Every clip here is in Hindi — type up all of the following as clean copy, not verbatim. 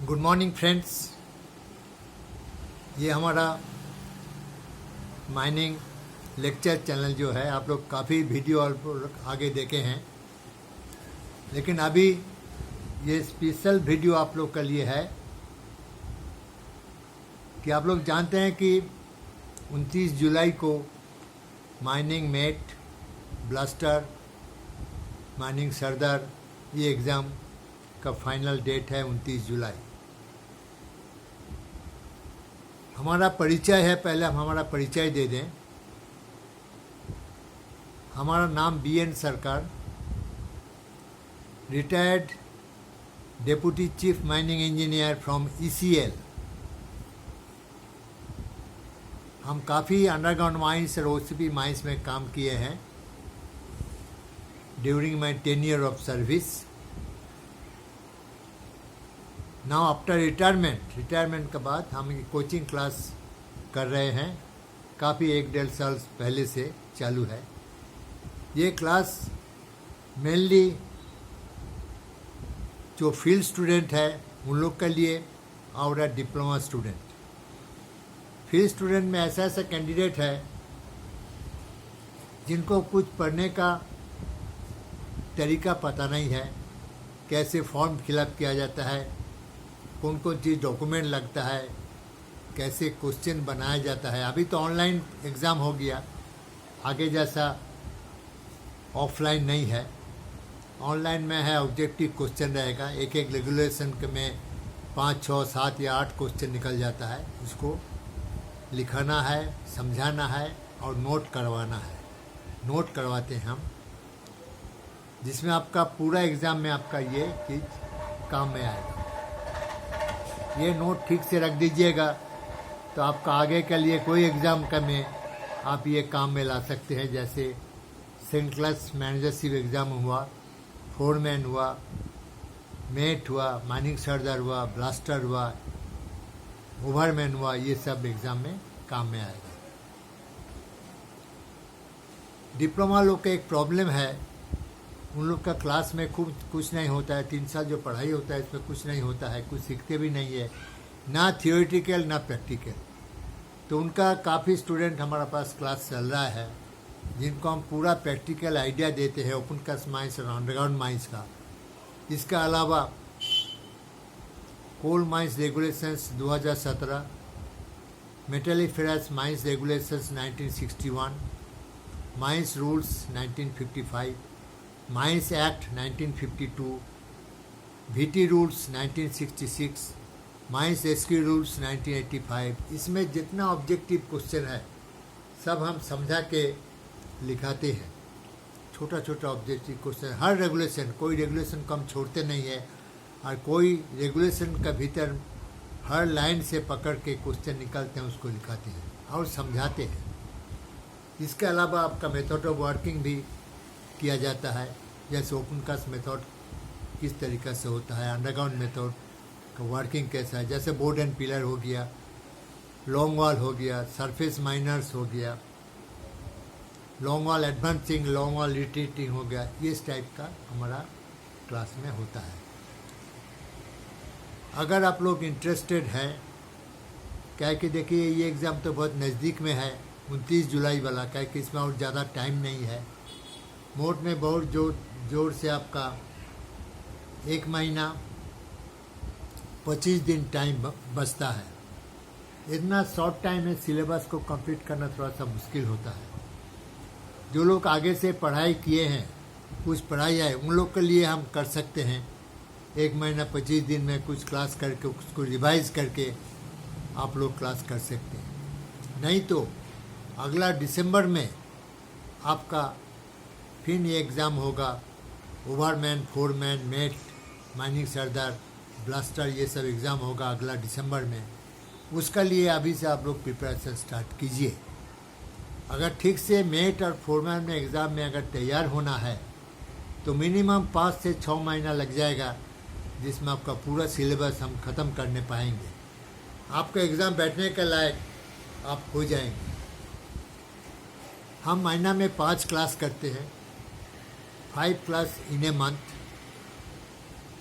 Good morning friends. ये हमारा माइनिंग लेक्चर चैनल जो है, आप लोग काफ़ी वीडियो आगे देखे हैं, लेकिन अभी ये स्पेशल वीडियो आप लोग के लिए है कि आप लोग जानते हैं कि 29 जुलाई को माइनिंग मेट, ब्लास्टर, माइनिंग सरदार ये एग्ज़ाम का फाइनल डेट है 29 जुलाई। हमारा परिचय है, पहले हम हमारा परिचय दे दें। हमारा नाम BN सरकार, retired deputy chief mining engineer from ECL। हम काफ़ी अंडरग्राउंड माइंस और OCP माइंस में काम किए हैं during my 10 year of service. Now after retirement के बाद हम कोचिंग क्लास कर रहे हैं, काफ़ी 1-1.5 साल पहले से चालू है। ये क्लास मेनली जो फील्ड स्टूडेंट है उन लोग के लिए और डिप्लोमा स्टूडेंट। फील्ड स्टूडेंट में ऐसा कैंडिडेट है जिनको कुछ पढ़ने का तरीका पता नहीं है, कैसे फॉर्म फिलअप किया जाता है, कौन कौन चीज़ डॉक्यूमेंट लगता है, कैसे क्वेश्चन बनाया जाता है। अभी तो ऑनलाइन एग्ज़ाम हो गया, आगे जैसा ऑफलाइन नहीं है। ऑनलाइन में है ऑब्जेक्टिव क्वेश्चन रहेगा, एक एक रेगुलेशन में 5, 6, 7 या 8 क्वेश्चन निकल जाता है। उसको लिखाना है, समझाना है और नोट करवाना है। नोट करवाते हैं हम, जिसमें आपका पूरा एग्ज़ाम में आपका ये चीज़ काम में आएगा। ये नोट ठीक से रख दीजिएगा तो आपका आगे के लिए कोई एग्ज़ाम का में आप ये काम में ला सकते हैं। जैसे सेकेंड क्लास मैनेजरशिप एग्ज़ाम हुआ, फोरमैन हुआ, मेट हुआ, माइनिंग सरदार हुआ, ब्लास्टर हुआ, ओवरमैन हुआ, ये सब एग्ज़ाम में काम में आएगा। डिप्लोमा लोग का एक प्रॉब्लम है, उन लोग का क्लास में कुछ नहीं होता है। 3 साल जो पढ़ाई होता है इसमें कुछ नहीं होता है, कुछ सीखते भी नहीं है, ना थियोरेटिकल ना प्रैक्टिकल। तो उनका काफ़ी स्टूडेंट हमारा पास क्लास चल रहा है, जिनको हम पूरा प्रैक्टिकल आइडिया देते हैं ओपन कास्ट माइंस और अंडरग्राउंड माइंस का। इसके अलावा coal mines regulations 2017, metalliferous mines regulations 1961, mines rules 1955, mines act 1952, VT rules 1966, mines SQ rules 1985। इसमें जितना ऑब्जेक्टिव क्वेश्चन है सब हम समझा के लिखाते हैं। छोटा छोटा ऑब्जेक्टिव क्वेश्चन, हर रेगुलेशन, कोई रेगुलेशन को हम छोड़ते नहीं है, और कोई रेगुलेशन का भीतर हर लाइन से पकड़ के क्वेश्चन निकलते हैं, उसको लिखाते हैं और समझाते हैं। इसके अलावा आपका मेथड ऑफ वर्किंग भी किया जाता है, जैसे ओपन कास्ट मेथड किस तरीक़े से होता है, अंडरग्राउंड मेथड का वर्किंग कैसा है, जैसे बोर्ड एंड पिलर हो गया, लॉन्ग वॉल हो गया, सरफेस माइनर्स हो गया, long wall advancing, long wall retreating हो गया। ये इस टाइप का हमारा क्लास में होता है। अगर आप लोग इंटरेस्टेड हैं, क्या कि देखिए ये एग्ज़ाम तो बहुत नज़दीक में है, 29 जुलाई वाला, क्या कि इसमें और ज़्यादा टाइम नहीं है। मोट में बहुत जोर से आपका 1 महीना 25 दिन टाइम बचता है। इतना शॉर्ट टाइम में सिलेबस को कंप्लीट करना थोड़ा सा मुश्किल होता है। जो लोग आगे से पढ़ाई किए हैं, कुछ पढ़ाई है, उन लोग के लिए हम कर सकते हैं 1 महीना 25 दिन में कुछ क्लास करके उसको रिवाइज करके आप लोग क्लास कर सकते हैं। नहीं तो अगला दिसंबर में आपका फिर ये एग्ज़ाम होगा, ओवरमैन, फोरमैन, मेट, माइनिंग सरदार, ब्लास्टर, ये सब एग्ज़ाम होगा अगला दिसंबर में। उसका लिए अभी से आप लोग प्रिपरेशन स्टार्ट कीजिए। अगर ठीक से मेट और फोरमैन में एग्ज़ाम में अगर तैयार होना है तो मिनिमम 5 से 6 महीना लग जाएगा, जिसमें आपका पूरा सिलेबस हम ख़त्म करने पाएंगे। आपका एग्ज़ाम बैठने के लायक आप हो जाएंगे। हम महीना में 5 क्लास करते हैं, 5 क्लास इन ए मंथ।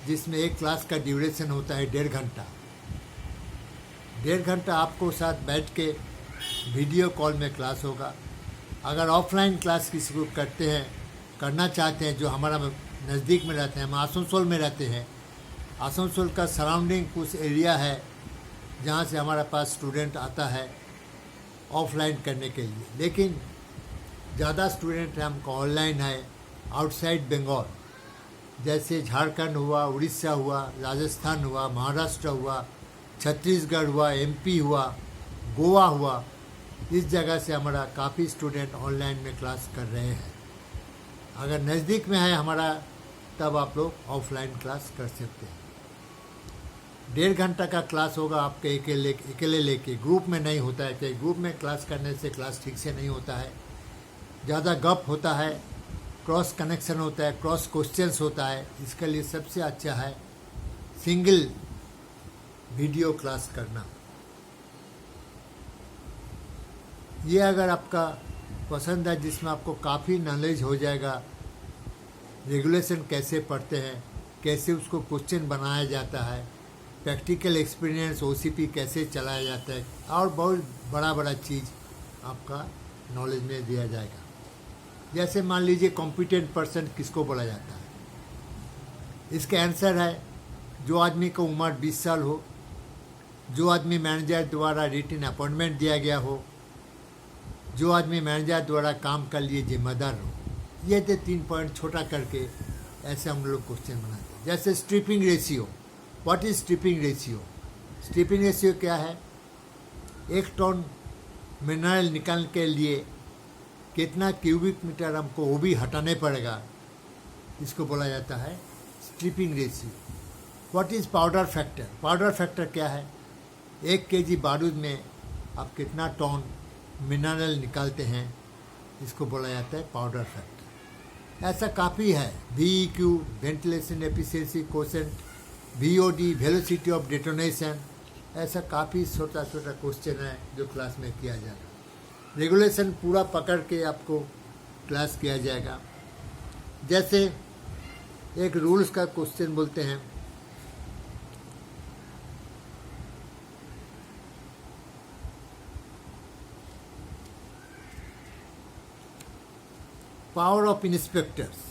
जिसमें एक क्लास का ड्यूरेशन होता है 1.5 घंटा। 1.5 घंटा आपको साथ बैठ के वीडियो कॉल में क्लास होगा। अगर ऑफलाइन क्लास किसी को करना चाहते हैं, जो हमारा नज़दीक में रहते हैं, हम आसनसोल में रहते हैं, आसनसोल का सराउंडिंग कुछ एरिया है जहाँ से हमारे पास स्टूडेंट आता है ऑफलाइन करने के लिए, लेकिन ज़्यादा स्टूडेंट हमको ऑनलाइन है आउटसाइड बंगाल, जैसे झारखंड हुआ, उड़ीसा हुआ, राजस्थान हुआ, महाराष्ट्र हुआ, छत्तीसगढ़ हुआ, MP हुआ, गोवा हुआ। इस जगह से हमारा काफ़ी स्टूडेंट ऑनलाइन में क्लास कर रहे हैं। अगर नज़दीक में है हमारा, तब आप लोग ऑफलाइन क्लास कर सकते हैं। 1.5 घंटा का क्लास होगा आपके अकेले लेके, ग्रुप में नहीं होता है, क्योंकि ग्रुप में क्लास करने से क्लास ठीक से नहीं होता है, ज़्यादा गप होता है, क्रॉस कनेक्शन होता है, क्रॉस क्वेश्चंस होता है। इसके लिए सबसे अच्छा है सिंगल वीडियो क्लास करना। ये अगर आपका पसंद है, जिसमें आपको काफ़ी नॉलेज हो जाएगा, रेगुलेशन कैसे पढ़ते हैं, कैसे उसको क्वेश्चन बनाया जाता है, प्रैक्टिकल एक्सपीरियंस OCP कैसे चलाया जाता है, और बहुत बड़ा चीज़ आपका नॉलेज में दिया जाएगा। जैसे मान लीजिए कॉम्पिटेंट पर्सन किसको बोला जाता है, इसका आंसर है जो आदमी को उम्र 20 साल हो, जो आदमी मैनेजर द्वारा रिटन अपॉइंटमेंट दिया गया हो, जो आदमी मैनेजर द्वारा काम कर लिए जिम्मेदार हो। ये थे 3 पॉइंट छोटा करके ऐसे हम लोग क्वेश्चन बनाते हैं। जैसे stripping ratio, what is stripping ratio? Stripping ratio क्या है? 1 टन मिनरल निकालने के लिए कितना क्यूबिक मीटर हमको वो भी हटाने पड़ेगा, इसको बोला जाता है stripping ratio. What is powder factor? Powder factor क्या है? 1 kg बारूद में आप कितना टन मिनरल निकालते हैं, इसको बोला जाता है पाउडर फैक्टर। ऐसा काफ़ी है, VEQ ventilation efficiency quotient, VOD velocity of detonation, ऐसा काफ़ी छोटा क्वेश्चन है जो क्लास में किया जाएगा। रेगुलेशन पूरा पकड़ के आपको क्लास किया जाएगा। जैसे एक रूल्स का क्वेश्चन बोलते हैं, पावर ऑफ इंस्पेक्टर्स।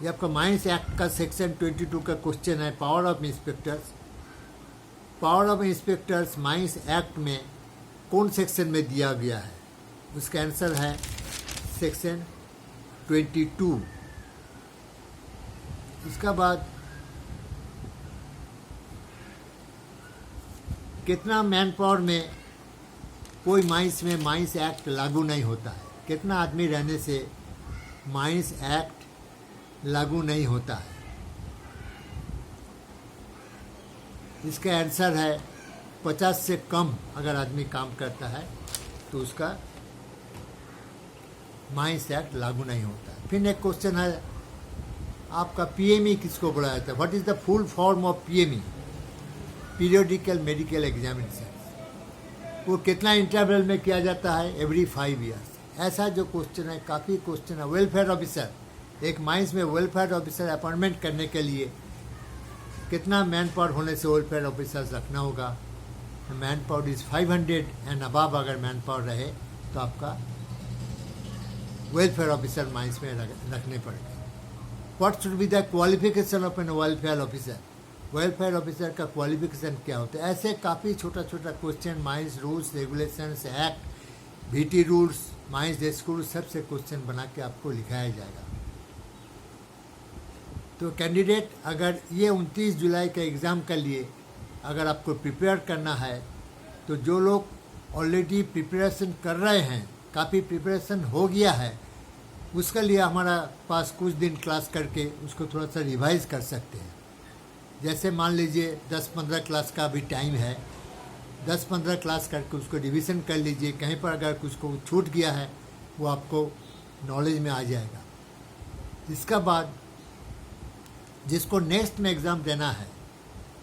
ये आपका माइंस एक्ट का सेक्शन 22 का क्वेश्चन है, power of inspectors. Power of inspectors mines act में कौन सेक्शन में दिया गया है? उसका आंसर है सेक्शन 22। इसका बाद कितना मैन पावर में कोई माइंस में माइंस एक्ट लागू नहीं होता है? कितना आदमी रहने से माइंस एक्ट लागू नहीं होता है? इसका आंसर है 50 से कम अगर आदमी काम करता है तो उसका माइंस एक्ट लागू नहीं होता है। फिर एक क्वेश्चन है आपका, PME किसको बोला जाता है? What is the full form of PME? Periodical medical examination. वो कितना इंटरवल में किया जाता है? Every 5 years. ऐसा जो क्वेश्चन है, काफ़ी क्वेश्चन है। वेलफेयर ऑफिसर, एक माइंस में वेलफेयर ऑफिसर अपॉइंटमेंट करने के लिए कितना मैन पावर होने से वेलफेयर ऑफिसर्स रखना होगा? Man power is 500 and above अगर मैन पावर रहे तो आपका वेलफेयर ऑफिसर माइंस में रखने पड़ेगा। What should be the qualification of an welfare officer? Welfare officer का क्वालिफिकेशन क्या होता है? ऐसे काफ़ी छोटा question mines rules regulations act, VT rules, mines school, सबसे क्वेश्चन बना के आपको लिखाया जाएगा। तो कैंडिडेट अगर ये 29 जुलाई के एग्ज़ाम के लिए अगर आपको प्रिपेयर करना है, तो जो लोग ऑलरेडी प्रिपरेशन कर रहे हैं, काफ़ी प्रिपरेशन हो गया है, उसके लिए हमारा पास कुछ दिन क्लास करके उसको थोड़ा सा रिवाइज कर सकते हैं। जैसे मान लीजिए 10-15 क्लास का अभी टाइम है, 10-15 क्लास करके उसको रिवीजन कर लीजिए। कहीं पर अगर कुछ को छूट गया है वो आपको नॉलेज में आ जाएगा। इसका बाद जिसको नेक्स्ट में एग्ज़ाम देना है,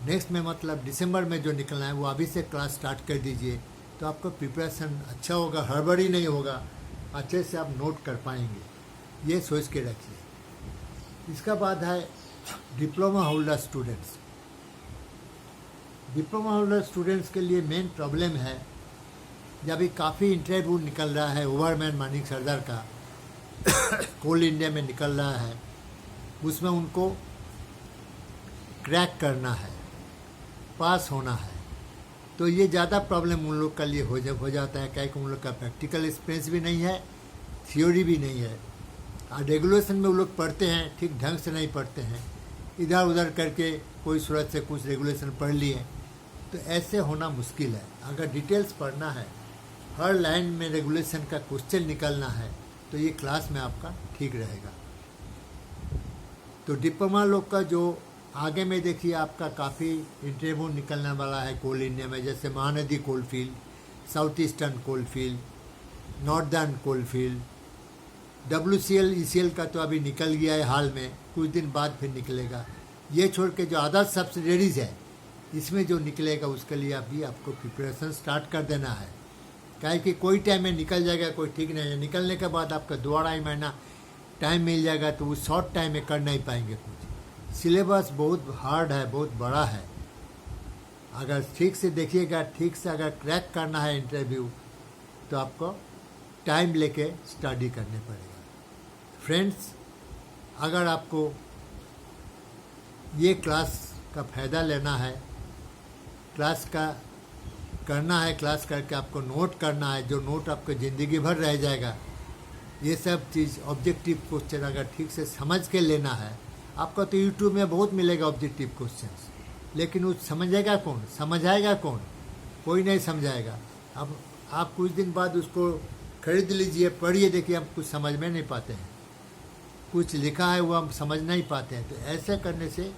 नेक्स्ट में मतलब दिसंबर में जो निकलना है, वो अभी से क्लास स्टार्ट कर दीजिए, तो आपका प्रिपरेशन अच्छा होगा, हड़बड़ी नहीं होगा, अच्छे से आप नोट कर पाएंगे। ये सोच के रखिए। इसका बाद है diploma holder students, diploma holder students के लिए मेन प्रॉब्लम है, जब भी काफ़ी इंटरव्यू निकल रहा है ओवरमैन मानिक सरदार का कोल इंडिया में निकल रहा है, उसमें उनको क्रैक करना है, पास होना है, तो ये ज़्यादा प्रॉब्लम उन लोग के लिए हो जाता है, क्या कि उन लोग का प्रैक्टिकल एक्सपीरियंस भी नहीं है, थियोरी भी नहीं है, और रेगुलेशन में वो लोग पढ़ते हैं, ठीक ढंग से नहीं पढ़ते हैं, इधर उधर करके कोई सूरत से कुछ रेगुलेशन पढ़ लिए, तो ऐसे होना मुश्किल है। अगर डिटेल्स पढ़ना है, हर लाइन में रेगुलेशन का क्वेश्चन निकलना है, तो ये क्लास में आपका ठीक रहेगा। तो डिप्लोमा लोग का जो आगे में देखिए आपका काफ़ी इंटरव्यू निकलने वाला है कोल इंडिया में, जैसे Mahanadi coal field, south eastern coal field, northern coal field, WCL ECL का तो अभी निकल गया है हाल में, कुछ दिन बाद फिर निकलेगा। ये छोड़ के जो अदर सब्सिडरीज है, इसमें जो निकलेगा उसके लिए अभी आपको प्रिपरेशन स्टार्ट कर देना है, क्या कि कोई टाइम में निकल जाएगा, कोई ठीक नहीं है, निकलने के बाद आपका 2-2.5 महीना टाइम मिल जाएगा, तो उस शॉर्ट टाइम में कर नहीं पाएंगे कुछ। सिलेबस बहुत हार्ड है, बहुत बड़ा है, अगर ठीक से देखिएगा, ठीक से अगर क्रैक करना है इंटरव्यू, तो आपको टाइम लेके स्टडी करने पड़ेगा। फ्रेंड्स, अगर आपको ये क्लास का फ़ायदा लेना है, क्लास का करना है, क्लास करके आपको नोट करना है, जो नोट आपको ज़िंदगी भर रह जाएगा, ये सब चीज़ ऑब्जेक्टिव क्वेश्चन अगर ठीक से समझ के लेना है, आपको तो यूट्यूब में बहुत मिलेगा ऑब्जेक्टिव क्वेश्चंस, लेकिन वो समझेगा कौन, समझाएगा कौन, कोई नहीं समझाएगा। अब आप कुछ दिन बाद उसको खरीद लीजिए, पढ़िए, देखिए हम कुछ समझ में नहीं पाते हैं, कुछ लिखा है वो हम समझ नहीं पाते हैं, तो ऐसे करने से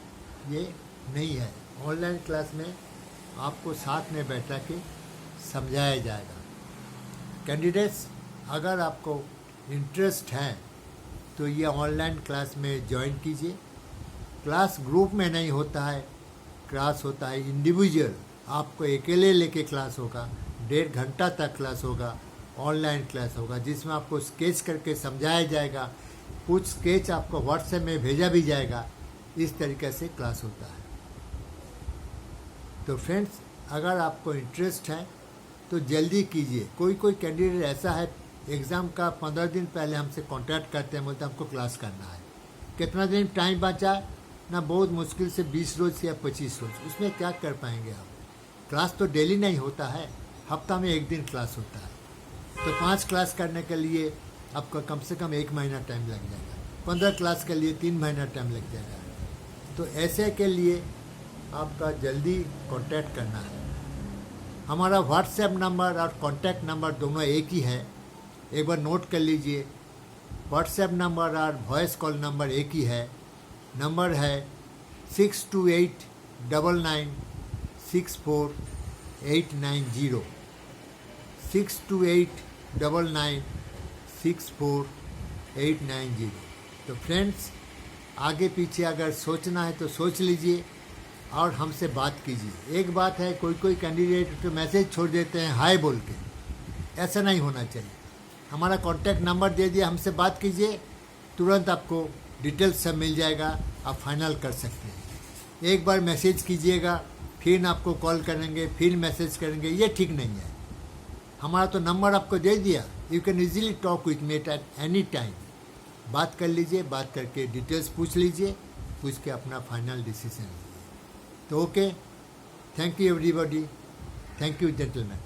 ये नहीं है। ऑनलाइन क्लास में आपको साथ में बैठा के समझाया जाएगा। कैंडिडेट्स, अगर आपको इंटरेस्ट है तो ये ऑनलाइन क्लास में ज्वाइन कीजिए। क्लास ग्रुप में नहीं होता है, क्लास होता है इंडिविजुअल, आपको अकेले लेके क्लास होगा, 1.5 घंटा तक क्लास होगा, ऑनलाइन क्लास होगा, जिसमें आपको स्केच करके समझाया जाएगा, कुछ स्केच आपको व्हाट्सएप में भेजा भी जाएगा, इस तरीके से क्लास होता है। तो फ्रेंड्स, अगर आपको इंटरेस्ट है तो जल्दी कीजिए। कोई कैंडिडेट ऐसा है, एग्ज़ाम का 15 दिन पहले हमसे कांटेक्ट करते हैं, बोलते हैं हमको क्लास करना है, कितना दिन टाइम बचा ना, बहुत मुश्किल से 20 रोज़ या 25 रोज़, उसमें क्या कर पाएंगे आप। क्लास तो डेली नहीं होता है, हफ्ता में 1 दिन क्लास होता है, तो 5 क्लास करने के लिए आपका कम से कम 1 महीना टाइम लग जाएगा, 15 क्लास के लिए 3 महीना टाइम लग जाएगा। तो ऐसे के लिए आपका जल्दी कांटेक्ट करना है। हमारा व्हाट्सएप नंबर और कॉन्टैक्ट नंबर दोनों एक ही है, एक बार नोट कर लीजिए। व्हाट्सएप नंबर और वॉइस कॉल नंबर एक ही है। नंबर है 6289964890, 6289964890। तो फ्रेंड्स, आगे पीछे अगर सोचना है तो सोच लीजिए और हमसे बात कीजिए। एक बात है, कोई कैंडिडेट तो मैसेज छोड़ देते हैं हाय बोल के, ऐसा नहीं होना चाहिए। हमारा कॉन्टैक्ट नंबर दे दिया, हमसे बात कीजिए, तुरंत आपको डिटेल्स सब मिल जाएगा, आप फाइनल कर सकते हैं। एक बार मैसेज कीजिएगा, फिर आपको कॉल करेंगे, फिर मैसेज करेंगे, ये ठीक नहीं है। हमारा तो नंबर आपको दे दिया, you can easily talk with me at any time. बात कर लीजिए, बात करके डिटेल्स पूछ लीजिए, पूछ के अपना फाइनल डिसीजन लीजिए। तो okay, thank you everybody, thank you gentleman.